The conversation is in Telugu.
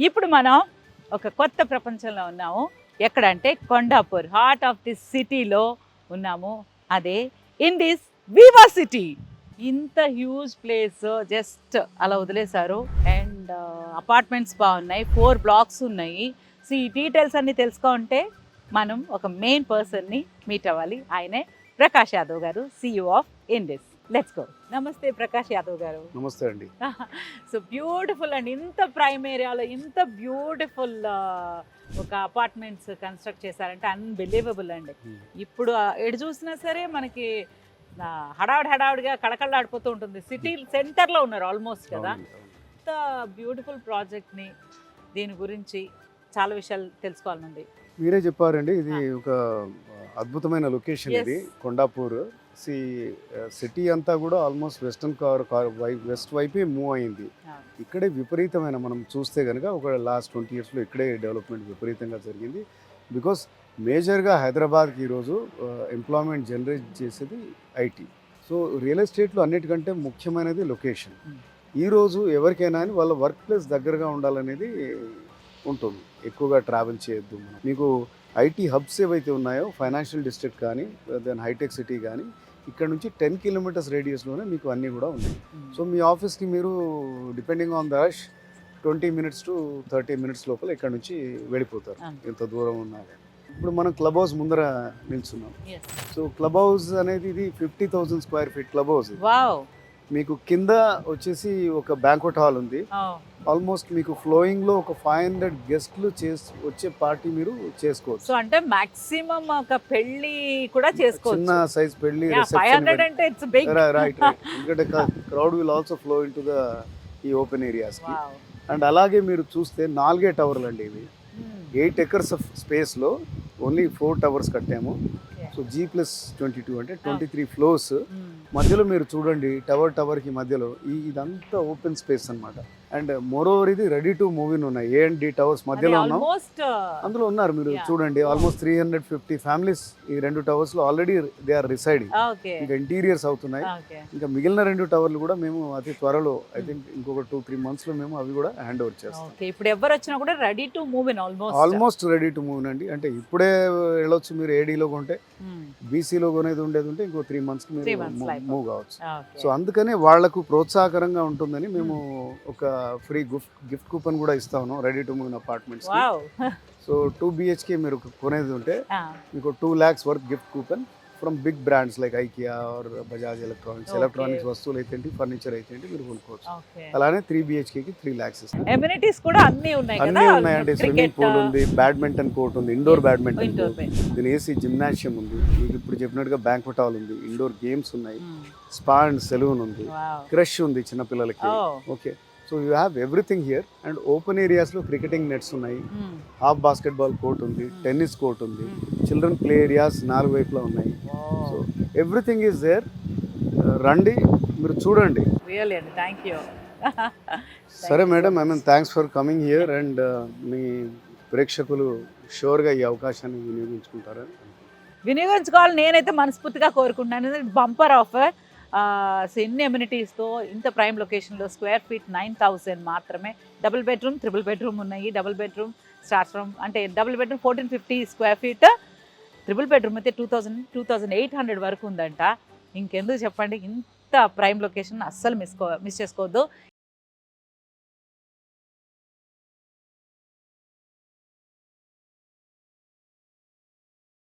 ఇప్పుడు మనం ఒక కొత్త ప్రపంచంలో ఉన్నాము. ఎక్కడంటే కొండాపూర్, హార్ట్ ఆఫ్ ది సిటీలో ఉన్నాము. అదే ఇన్ దిస్ వివా సిటీ. ఇంత హ్యూజ్ ప్లేస్ జస్ట్ అలా వదిలేశారు. అండ్ అపార్ట్మెంట్స్ బాగున్నాయి, 4 బ్లాక్స్ ఉన్నాయి. సో ఈ డీటెయిల్స్ అన్ని తెలుసుకుంటే మనం ఒక మెయిన్ పర్సన్ని మీట్ అవ్వాలి. ఆయనే ప్రకాష్ యాదవ్ గారు, CEO of Indis. Let's go. నమస్తే ప్రకాష్ యాదవ్ గారు. నమస్తే అండి. సో బ్యూటిఫుల్ అండి, ఇంత ప్రైమ్ ఏరియాలో ఇంత బ్యూటిఫుల్ ఒక అపార్ట్మెంట్స్ కన్స్ట్రక్ట్ చేశారంటే అన్బిలీవబుల్ అండి. ఇప్పుడు ఎటు చూసినా సరే మనకి హడావుడిగా కళకళలాడిపోతూ ఉంటుంది. సిటీ సెంటర్లో ఉన్నారు ఆల్మోస్ట్ కదా. ఇంత బ్యూటిఫుల్ ప్రాజెక్ట్ని, దీని గురించి చాలా విషయాలు తెలుసుకోవాలనుంది. మీరే చెప్పారండి, ఇది ఒక అద్భుతమైన లొకేషన్. ఇది కొండాపూర్. సిటీ అంతా కూడా ఆల్మోస్ట్ వెస్ట్ వైపే మూవ్ అయింది. ఇక్కడే విపరీతమైన మనం చూస్తే కనుక ఒక లాస్ట్ 20 yearsలో ఇక్కడే డెవలప్మెంట్ విపరీతంగా జరిగింది. బికాస్ మేజర్గా హైదరాబాద్కి ఈరోజు ఎంప్లాయ్మెంట్ జనరేట్ చేసేది ఐటీ. సో రియల్ ఎస్టేట్లో అన్నిటికంటే ముఖ్యమైనది లొకేషన్. ఈరోజు ఎవరికైనా అని వాళ్ళ వర్క్ ప్లేస్ దగ్గరగా ఉండాలనేది ఉంటుంది. ఎక్కువగా ట్రావెల్ చేయొద్దు. మీకు ఐటీ హబ్స్ ఏవైతే ఉన్నాయో, ఫైనాన్షియల్ డిస్ట్రిక్ట్ కానీ, దెన్ హైటెక్ సిటీ కానీ, ఇక్కడ నుంచి 10 kilometers రేడియస్లోనే మీకు అన్నీ కూడా ఉన్నాయి. సో మీ ఆఫీస్కి మీరు depending on the rush 20 minutes to 30 minutes లోపల ఇక్కడ నుంచి వెళ్ళిపోతారు, ఎంత దూరం ఉన్నా. ఇప్పుడు మనం క్లబ్ హౌస్ ముందర నిల్చున్నాం. సో క్లబ్ హౌస్ అనేది ఇది 50,000 square feet క్లబ్ హౌస్. మీకు కింద వచ్చేసి ఒక బ్యాంక్వెట్ హాల్ ఉంది. ఆల్మోస్ట్ మీకు ఫ్లోయింగ్ లో ఒక 500 గెస్ట్లు వచ్చే పార్టీ మీరు చేసుకోవచ్చు. సో అంటే మాక్సిమం ఒక పెళ్లి కూడా చేసుకోవచ్చు. చిన్న సైజ్ పెళ్లి, రైట్. ఎందుకంటే crowd will also flow in to the ఈ ఓపెన్ ఏరియాస్ కి. అండ్ అలాగే మీరు చూస్తే 4 టవర్లు అండి ఇవి. 8 acres ఆఫ్ స్పేస్ లో ఓన్లీ 4 towers కట్టాము. సో G+22 అంటే 23 floors. మధ్యలో మీరు చూడండి, టవర్కి మధ్యలో ఇదంతా ఓపెన్ స్పేస్ అన్నమాట. అండ్ మోర్ ఓవర్ ఇది రెడీ టు మూవ్ ఇన్ ఉన్నాయి. A&D టవర్స్ మధ్యలో ఉన్నాం, అందులో ఉన్నారు. మీరు చూడండి, ఆల్మోస్ట్ 350 ఫ్యామిలీస్ ఈ 2 towers లో ఆల్రెడీ దే ఆర్ రిసైడింగ్. ఇంకా ఇంటీరియర్స్ అవుతున్నాయి. ఇంకా మిగిలిన 2 టవర్లు కూడా మేము అతి త్వరలో, ఐ థింక్ ఇంకొక 2-3 months లో మేము అవి కూడా హ్యాండ్ ఓవర్ చేస్తాం. ఇప్పుడు ఎవరు వచ్చినా కూడా ready to move in, almost ready to move అండి. అంటే ఇప్పుడే వెళ్ళొచ్చు మీరు. ADలో కొంటే, BCలో కొనేది ఉండేది ఉంటే ఇంకో 3 months కి మీరు మూవ్ కావచ్చు. సో అందుకనే వాళ్లకు ప్రోత్సాహకరంగా ఉంటుందని మేము ఒక ఫ్రీ గిఫ్ట్ కూపన్ కూడా ఇస్తాను ready to move apartments. So 2 BHK మీరు కొనేది ఉంటే మీకు 2 lakhs worth gift coupon from big brands like IKEA or Bajaj electronics వస్తువులు అయితే, ఫర్నిచర్ అయితే మీరు కొనుక్కోవచ్చు. అలానే 3 BHK కి 3 lakhs ఇస్తాం. అమ్యూనిటీస్ కూడా అన్నీ ఉన్నాయండి. స్విమ్మింగ్ పూల్ ఉంది, బ్యాడ్మింటన్ కోర్ట్ ఉంది, ఇండోర్ బ్యాడ్మింటన్, దీని AC జిమ్నాషియం ఉంది, మీకు ఇప్పుడు చెప్పినట్టుగా బ్యాంక్వెట్ హాల్ ఉంది, ఇండోర్ గేమ్స్ ఉన్నాయి, స్పా అండ్ సెలూన్ ఉంది, క్రష్ ఉంది చిన్నపిల్లలకి. Okay, so you have everything here. And open ఏరియాస్లో క్రికెటింగ్ నెట్స్ ఉన్నాయి, హాఫ్ బాస్కెట్బాల్ కోర్ట్ ఉంది, టెన్నిస్ కోర్ట్ ఉంది, చిల్డ్రన్ ప్లే ఏరియాస్ 4 వైపులా ఉన్నాయి. So everything is there. రండి, మీరు చూడండి. సరే madam, I mean thanks for coming here. And మీ ప్రేక్షకులు షూర్గా ఈ అవకాశాన్ని వినియోగించుకోవాలి. నేనైతే మనస్ఫూర్తిగా కోరుకుంటున్నాను. Bumper offer. ఎన్ని అమ్యూనిటీస్తో ఇంత ప్రైమ్ లొకేషన్లో, స్క్వేర్ ఫీట్ 9,000 మాత్రమే. డబుల్ బెడ్రూమ్, ట్రిపుల్ బెడ్రూమ్ ఉన్నాయి. డబుల్ బెడ్రూమ్ స్టార్ట్ ఫ్రమ్, అంటే double bedroom 1450 square feet, triple bedroom అయితే 2,800 వరకు ఉందంట. ఇంకెందుకు చెప్పండి, ఇంత ప్రైమ్ లొకేషన్ అస్సలు మిస్ చేసుకోవద్దు.